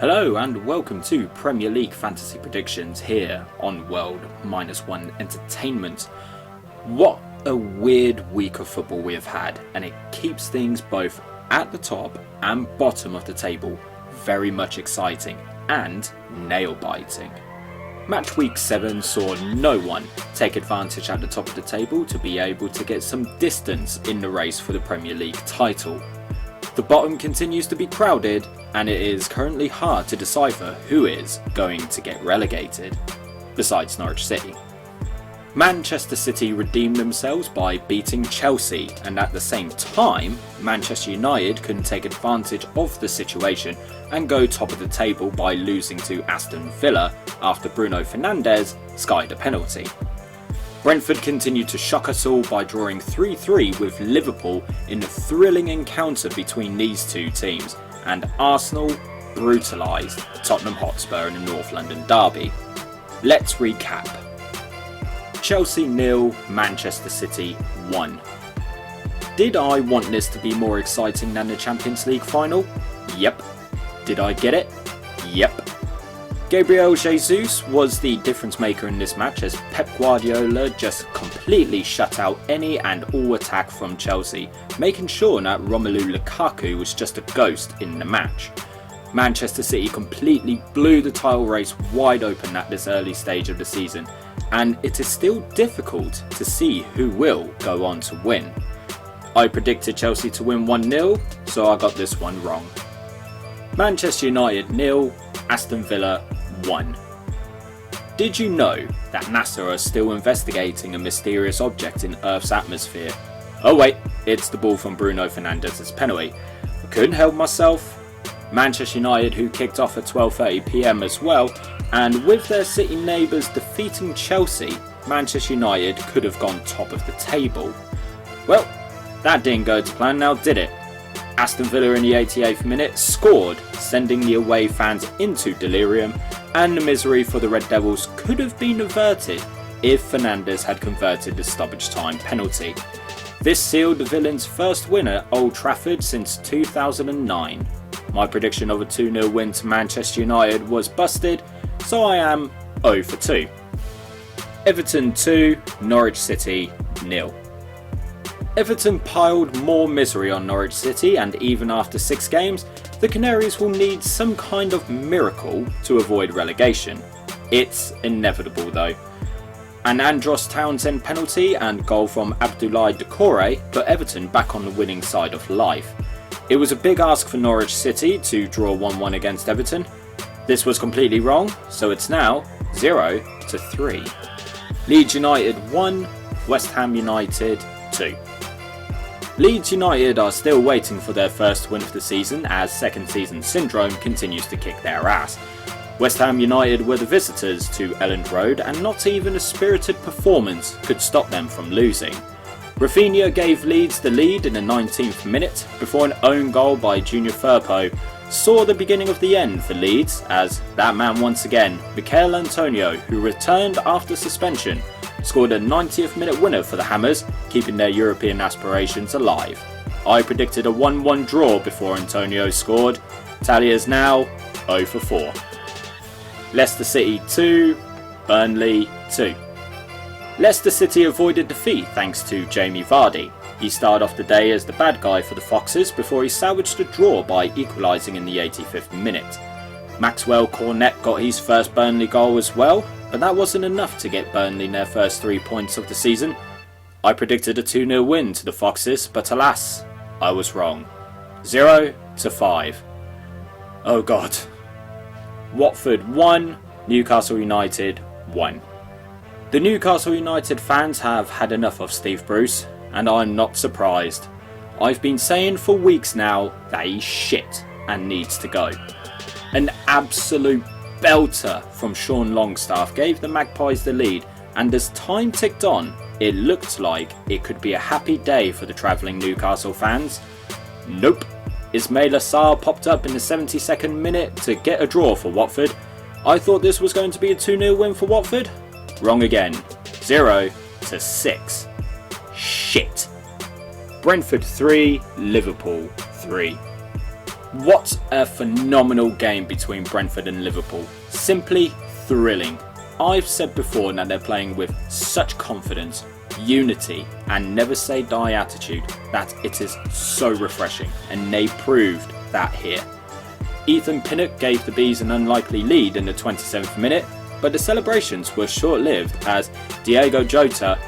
Hello and welcome to Premier League Fantasy Predictions here on World Minus One Entertainment. What a weird week of football we have had, and it keeps things both at the top and bottom of the table very much exciting and nail-biting. Match week 7 saw no one take advantage at the top of the table to be able to get some distance in the race for the Premier League title. The bottom continues to be crowded, and it is currently hard to decipher who is going to get relegated, besides Norwich City. Manchester City redeemed themselves by beating Chelsea, and at the same time, Manchester United couldn't take advantage of the situation and go top of the table by losing to Aston Villa after Bruno Fernandes skied a penalty. Brentford continued to shock us all by drawing 3-3 with Liverpool in a thrilling encounter between these two teams, and Arsenal brutalised Tottenham Hotspur in the North London derby. Let's recap. Chelsea 0, Manchester City 1. Did I want this to be more exciting than the Champions League final? Yep. Did I get it? Yep. Gabriel Jesus was the difference maker in this match as Pep Guardiola just completely shut out any and all attack from Chelsea, making sure that Romelu Lukaku was just a ghost in the match. Manchester City completely blew the title race wide open at this early stage of the season, and it is still difficult to see who will go on to win. I predicted Chelsea to win 1-0, so I got this one wrong. Manchester United 0, Aston Villa 1. Did you know that NASA are still investigating a mysterious object in Earth's atmosphere? Oh wait, it's the ball from Bruno Fernandes' penalty. I couldn't help myself. Manchester United, who kicked off at 12:30 PM as well, and with their city neighbours defeating Chelsea, Manchester United could have gone top of the table. Well, that didn't go to plan now, did it? Aston Villa in the 88th minute scored, sending the away fans into delirium, and the misery for the Red Devils could have been averted if Fernandes had converted the stoppage time penalty. This sealed the Villains' first win at Old Trafford since 2009. My prediction of a 2-0 win to Manchester United was busted, so I am 0 for 2. Everton 2, Norwich City 0. Everton piled more misery on Norwich City, and even after 6 games, the Canaries will need some kind of miracle to avoid relegation. It's inevitable though. An Andros Townsend penalty and goal from Abdoulaye Doucouré put Everton back on the winning side of life. It was a big ask for Norwich City to draw 1-1 against Everton. This was completely wrong, so it's now 0-3. Leeds United 1, West Ham United 2. Leeds United are still waiting for their first win of the season as second season syndrome continues to kick their ass. West Ham United were the visitors to Elland Road, and not even a spirited performance could stop them from losing. Rafinha gave Leeds the lead in the 19th minute before an own goal by Junior Firpo saw the beginning of the end for Leeds, as that man once again, Mikel Antonio, who returned after suspension, scored a 90th minute winner for the Hammers, keeping their European aspirations alive. I predicted a 1-1 draw before Antonio scored. Tally is now 0 for 4. Leicester City 2, Burnley 2. Leicester City avoided defeat thanks to Jamie Vardy. He started off the day as the bad guy for the Foxes before he salvaged a draw by equalising in the 85th minute. Maxwell Cornet got his first Burnley goal as well, but that wasn't enough to get Burnley their first 3 points of the season. I predicted a 2-0 win to the Foxes, but alas, I was wrong. 0-5. Oh god. Watford 1, Newcastle United 1. The Newcastle United fans have had enough of Steve Bruce, and I'm not surprised. I've been saying for weeks now that he's shit and needs to go. An absolute belter from Sean Longstaff gave the Magpies the lead, and as time ticked on, it looked like it could be a happy day for the travelling Newcastle fans. Nope. Ismail Assar popped up in the 72nd minute to get a draw for Watford. I thought this was going to be a 2-0 win for Watford. Wrong again. 0-6. Shit. Brentford 3, Liverpool 3. What a phenomenal game between Brentford and Liverpool. Simply thrilling. I've said before that they're playing with such confidence, unity and never say die attitude that it is so refreshing, and they proved that here. Ethan Pinnock gave the Bees an unlikely lead in the 27th minute, but the celebrations were short-lived as Diogo Jota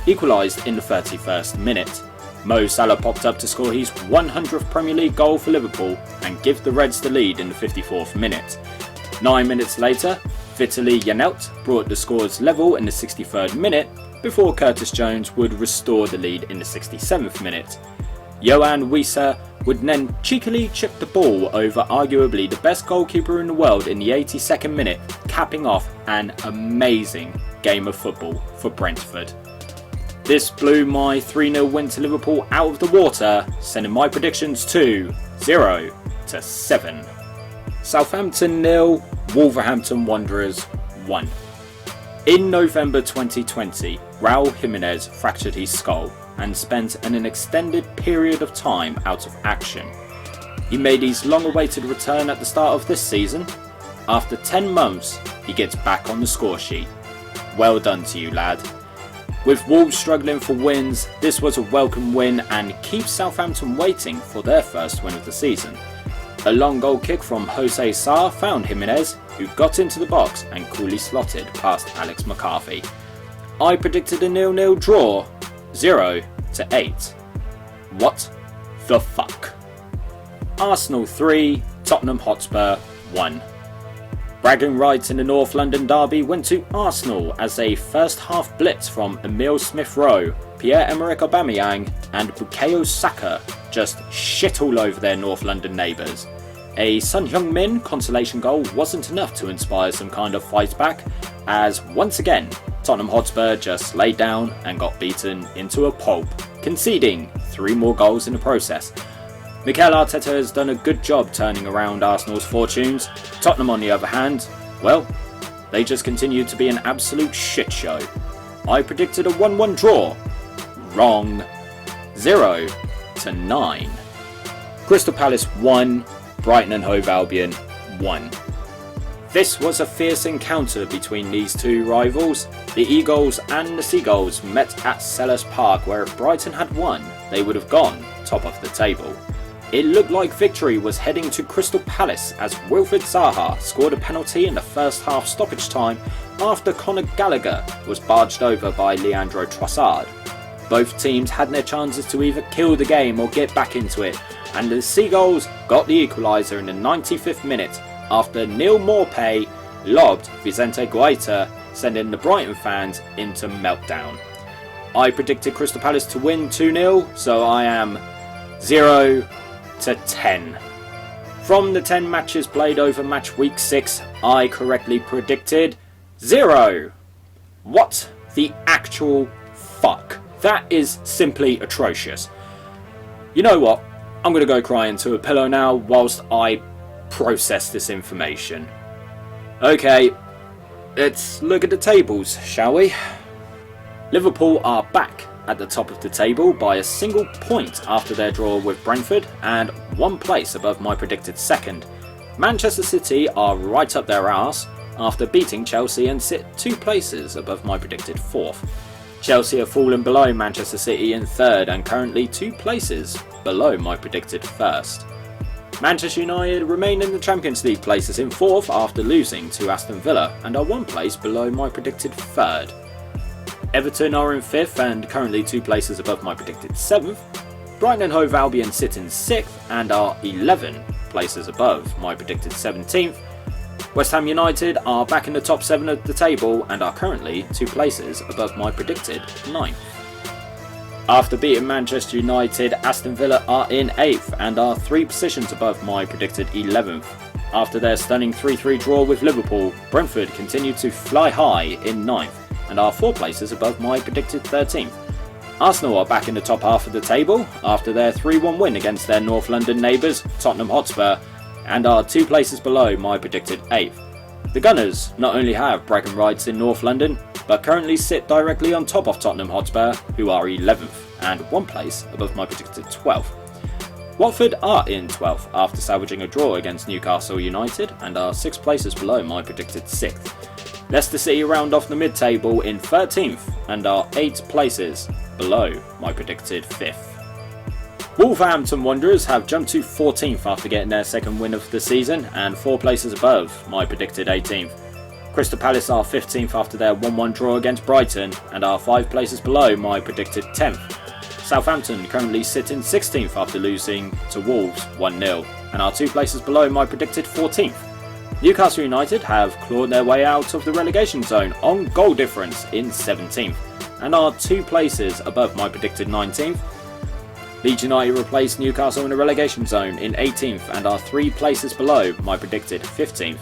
equalised in the 31st minute. Mo Salah popped up to score his 100th Premier League goal for Liverpool and give the Reds the lead in the 54th minute. 9 minutes later, Vitaly Janelt brought the scores level in the 63rd minute before Curtis Jones would restore the lead in the 67th minute. Yoann Wissa would then cheekily chip the ball over arguably the best goalkeeper in the world in the 82nd minute, capping off an amazing game of football for Brentford. This blew my 3-0 win to Liverpool out of the water, sending my predictions to 0-7. Southampton 0, Wolverhampton Wanderers 1. In November 2020, Raul Jimenez fractured his skull and spent an extended period of time out of action. He made his long-awaited return at the start of this season. After 10 months, he gets back on the score sheet. Well done to you, lad. With Wolves struggling for wins, this was a welcome win and keeps Southampton waiting for their first win of the season. A long goal kick from Jose Sarr found Jimenez, who got into the box and coolly slotted past Alex McCarthy. I predicted a 0-0 draw, 0-8. What the fuck? Arsenal 3, Tottenham Hotspur 1. Bragging rights in the North London derby went to Arsenal as a first half blitz from Emile Smith-Rowe, Pierre-Emerick Aubameyang and Bukayo Saka just shit all over their North London neighbours. A Son Heung-min consolation goal wasn't enough to inspire some kind of fight back, as once again Tottenham Hotspur just laid down and got beaten into a pulp, conceding 3 more goals in the process. Mikel Arteta has done a good job turning around Arsenal's fortunes. Tottenham, on the other hand, well, they just continue to be an absolute shit show. I predicted a 1-1 draw. Wrong. 0-9. Crystal Palace 1, Brighton and Hove Albion 1. This was a fierce encounter between these two rivals. The Eagles and the Seagulls met at Selhurst Park, where if Brighton had won, they would have gone top of the table. It looked like victory was heading to Crystal Palace as Wilfried Zaha scored a penalty in the first half stoppage time after Conor Gallagher was barged over by Leandro Trossard. Both teams had their chances to either kill the game or get back into it, and the Seagulls got the equaliser in the 95th minute after Neil Maupay lobbed Vicente Guaita, sending the Brighton fans into meltdown. I predicted Crystal Palace to win 2-0, so I am 0-10. From the 10 matches played over match week 6, I correctly predicted 0. What the actual fuck? That is simply atrocious. You know what? I'm going to go cry into a pillow now whilst I process this information. Okay, let's look at the tables, shall we? Liverpool are back at the top of the table by a single point after their draw with Brentford and 1 place above my predicted second. Manchester City are right up their arse after beating Chelsea and sit 2 places above my predicted fourth. Chelsea have fallen below Manchester City in third and currently 2 places below my predicted first. Manchester United remain in the Champions League places in fourth after losing to Aston Villa and are 1 place below my predicted third. Everton are in 5th and currently 2 places above my predicted 7th. Brighton and Hove Albion sit in 6th and are 11 places above my predicted 17th. West Ham United are back in the top 7 of the table and are currently 2 places above my predicted 9th. After beating Manchester United, Aston Villa are in 8th and are 3 positions above my predicted 11th. After their stunning 3-3 draw with Liverpool, Brentford continue to fly high in 9th and are 4 places above my predicted 13th. Arsenal are back in the top half of the table after their 3-1 win against their North London neighbours, Tottenham Hotspur, and are 2 places below my predicted 8th. The Gunners not only have bragging rights in North London, but currently sit directly on top of Tottenham Hotspur, who are 11th and 1 place above my predicted 12th. Watford are in 12th after salvaging a draw against Newcastle United and are 6 places below my predicted 6th. Leicester City round off the mid-table in 13th and are 8 places below my predicted 5th. Wolverhampton Wanderers have jumped to 14th after getting their second win of the season and 4 places above my predicted 18th. Crystal Palace are 15th after their 1-1 draw against Brighton and are 5 places below my predicted 10th. Southampton currently sit in 16th after losing to Wolves 1-0 and are 2 places below my predicted 14th. Newcastle United have clawed their way out of the relegation zone on goal difference in 17th and are 2 places above my predicted 19th. Leeds United replaced Newcastle in the relegation zone in 18th and are 3 places below my predicted 15th.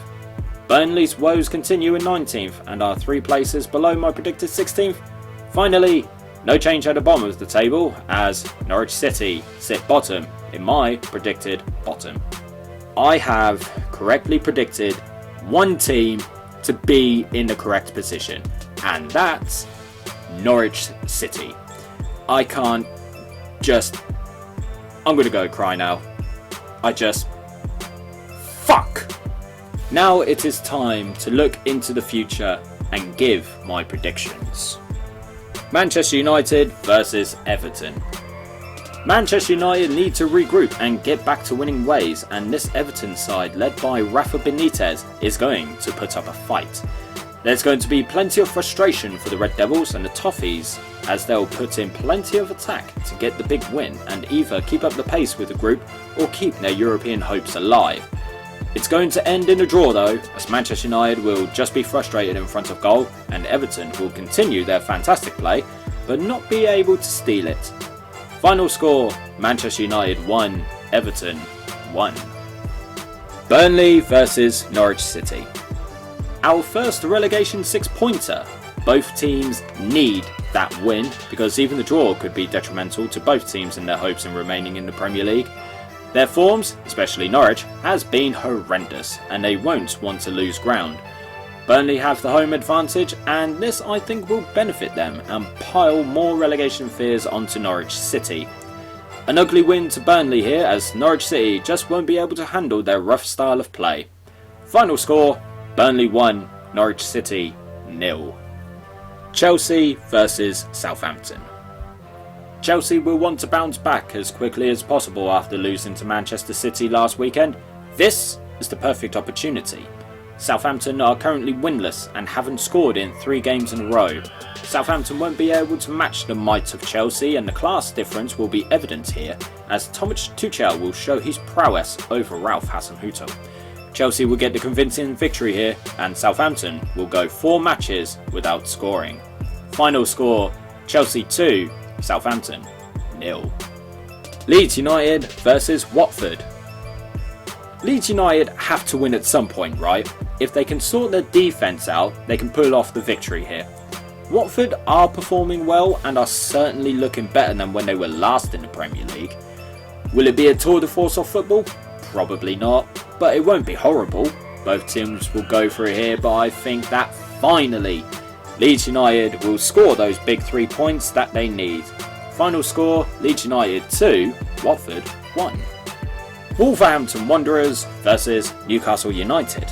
Burnley's woes continue in 19th and are 3 places below my predicted 16th. Finally, no change at the bottom of the table as Norwich City sit bottom in my predicted bottom. I have correctly predicted one team to be in the correct position, and that's Norwich City. I'm gonna go cry now. Fuck! Now it is time to look into the future and give my predictions. Manchester United versus Everton. Manchester United need to regroup and get back to winning ways, and this Everton side led by Rafa Benitez is going to put up a fight. There's going to be plenty of frustration for the Red Devils and the Toffees as they'll put in plenty of attack to get the big win and either keep up the pace with the group or keep their European hopes alive. It's going to end in a draw though, as Manchester United will just be frustrated in front of goal and Everton will continue their fantastic play but not be able to steal it. Final score, Manchester United 1, Everton 1. Burnley versus Norwich City. Our first relegation 6-pointer. Both teams need that win because even the draw could be detrimental to both teams in their hopes in remaining in the Premier League. Their forms, especially Norwich, has been horrendous and they won't want to lose ground. Burnley have the home advantage and this I think will benefit them and pile more relegation fears onto Norwich City. An ugly win to Burnley here as Norwich City just won't be able to handle their rough style of play. Final score, Burnley 1, Norwich City 0. Chelsea versus Southampton. Chelsea will want to bounce back as quickly as possible after losing to Manchester City last weekend. This is the perfect opportunity. Southampton are currently winless and haven't scored in 3 games in a row. Southampton won't be able to match the might of Chelsea and the class difference will be evident here as Thomas Tuchel will show his prowess over Ralph Hasenhüttl. Chelsea will get the convincing victory here and Southampton will go 4 matches without scoring. Final score, Chelsea 2, Southampton 0. Leeds United versus Watford. Leeds United have to win at some point, right? If they can sort their defence out, they can pull off the victory here. Watford are performing well and are certainly looking better than when they were last in the Premier League. Will it be a tour de force of football? Probably not, but it won't be horrible. Both teams will go for it here, but I think that finally Leeds United will score those big 3 points that they need. Final score, Leeds United 2, Watford 1. Wolverhampton Wanderers versus Newcastle United.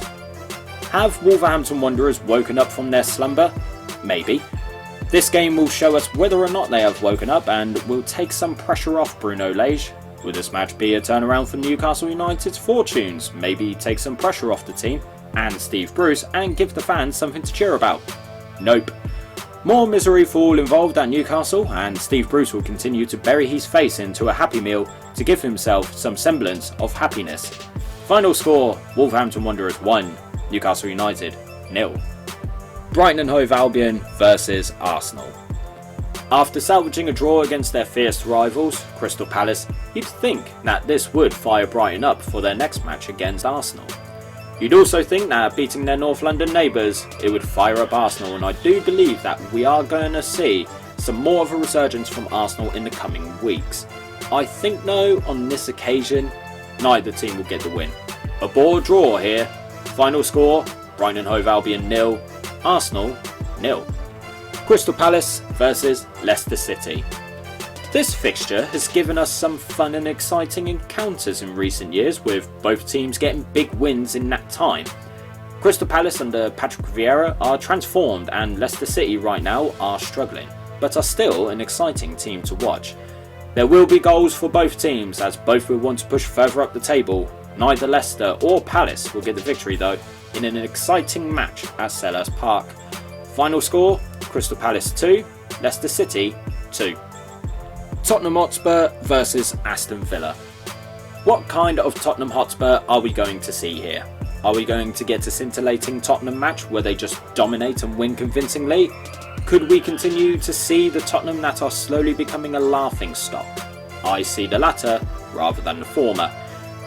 Have Wolverhampton Wanderers woken up from their slumber? Maybe. This game will show us whether or not they have woken up and will take some pressure off Bruno Lage. Will this match be a turnaround for Newcastle United's fortunes? Maybe take some pressure off the team and Steve Bruce and give the fans something to cheer about? Nope. More misery for all involved at Newcastle and Steve Bruce will continue to bury his face into a Happy Meal to give himself some semblance of happiness. Final score, Wolverhampton Wanderers 1, Newcastle United 0. Brighton and Hove Albion versus Arsenal. After salvaging a draw against their fierce rivals, Crystal Palace, you'd think that this would fire Brighton up for their next match against Arsenal. You'd also think that beating their North London neighbours, it would fire up Arsenal, and I do believe that we are going to see some more of a resurgence from Arsenal in the coming weeks. I think though, on this occasion, neither team will get the win. A bore draw here. Final score, Brighton and Hove Albion 0, Arsenal 0. Crystal Palace versus Leicester City. This fixture has given us some fun and exciting encounters in recent years, with both teams getting big wins in that time. Crystal Palace under Patrick Vieira are transformed, and Leicester City right now are struggling, but are still an exciting team to watch. There will be goals for both teams, as both will want to push further up the table. Neither Leicester or Palace will get the victory though, in an exciting match at Selhurst Park. Final score: Crystal Palace 2, Leicester City 2. Tottenham Hotspur versus Aston Villa. What kind of Tottenham Hotspur are we going to see here? Are we going to get a scintillating Tottenham match where they just dominate and win convincingly? Could we continue to see the Tottenham that are slowly becoming a laughing stock? I see the latter rather than the former.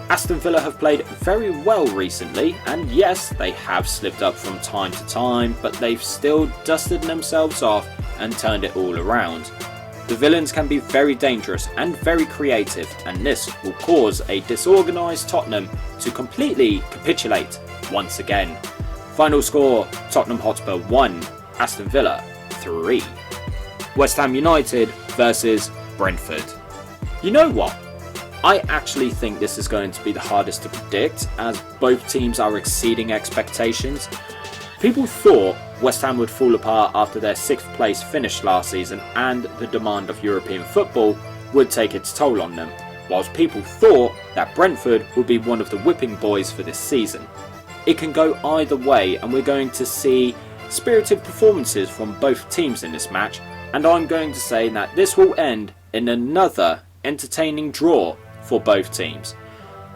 Aston Villa have played very well recently, and yes, they have slipped up from time to time, but they've still dusted themselves off and turned it all around. The villains can be very dangerous and very creative, and this will cause a disorganised Tottenham to completely capitulate once again. Final score: Tottenham Hotspur 1, Aston Villa 3. West Ham United versus Brentford. You know what? I actually think this is going to be the hardest to predict, as both teams are exceeding expectations. People thought West Ham would fall apart after their 6th place finish last season, and the demand of European football would take its toll on them, whilst people thought that Brentford would be one of the whipping boys for this season. It can go either way, and we're going to see spirited performances from both teams in this match, and I'm going to say that this will end in another entertaining draw for both teams.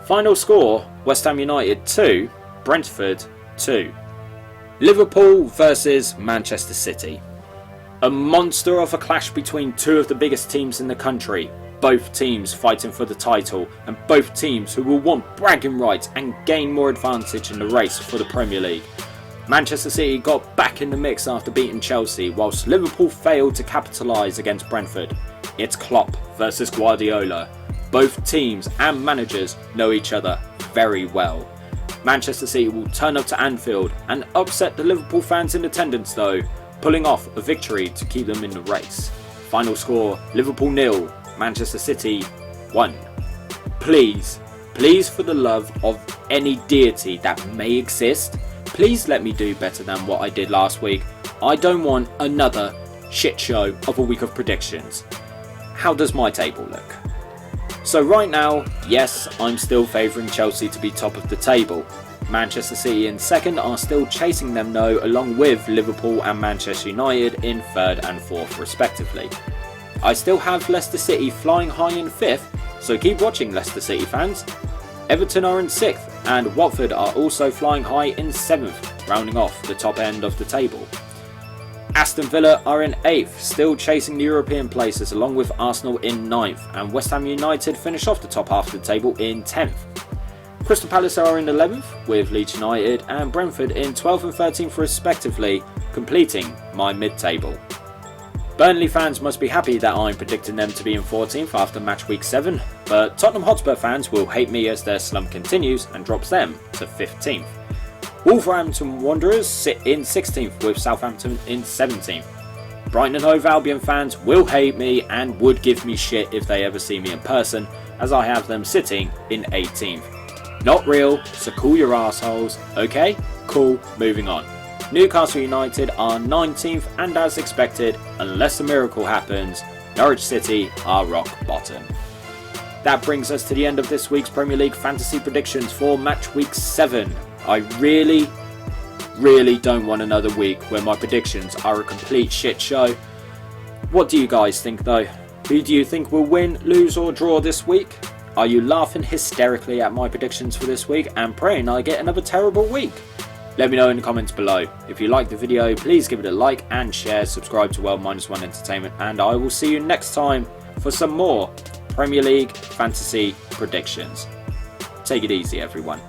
Final score: West Ham United 2, Brentford 2. Liverpool versus Manchester City. A monster of a clash between two of the biggest teams in the country, both teams fighting for the title, and both teams who will want bragging rights and gain more advantage in the race for the Premier League. Manchester City got back in the mix after beating Chelsea, whilst Liverpool failed to capitalise against Brentford. It's Klopp versus Guardiola. Both teams and managers know each other very well. Manchester City will turn up to Anfield and upset the Liverpool fans in attendance though, pulling off a victory to keep them in the race. Final score: Liverpool 0, Manchester City 1. Please for the love of any deity that may exist, please let me do better than what I did last week. I don't want another shit show of a week of predictions. How does my table look? So right now, yes, I'm still favouring Chelsea to be top of the table. Manchester City in 2nd are still chasing them though, along with Liverpool and Manchester United in 3rd and 4th respectively. I still have Leicester City flying high in 5th, so keep watching Leicester City fans. Everton are in 6th, and Watford are also flying high in 7th, rounding off the top end of the table. Aston Villa are in 8th, still chasing the European places, along with Arsenal in 9th, and West Ham United finish off the top half of the table in 10th. Crystal Palace are in 11th, with Leeds United and Brentford in 12th and 13th respectively, completing my mid-table. Burnley fans must be happy that I'm predicting them to be in 14th after match week 7, but Tottenham Hotspur fans will hate me as their slump continues and drops them to 15th. Wolverhampton Wanderers sit in 16th, with Southampton in 17th. Brighton and Hove Albion fans will hate me and would give me shit if they ever see me in person, as I have them sitting in 18th. Not real, so cool your assholes. Okay, cool, moving on. Newcastle United are 19th, and as expected, unless a miracle happens, Norwich City are rock bottom. That brings us to the end of this week's Premier League fantasy predictions for match week 7. I really don't want another week where my predictions are a complete shit show. What do you guys think though? Who do you think will win, lose or draw this week? Are you laughing hysterically at my predictions for this week and praying I get another terrible week? Let me know in the comments below. If you liked the video, please give it a like and share, subscribe to World-1 Entertainment, and I will see you next time for some more Premier League fantasy predictions. Take it easy everyone.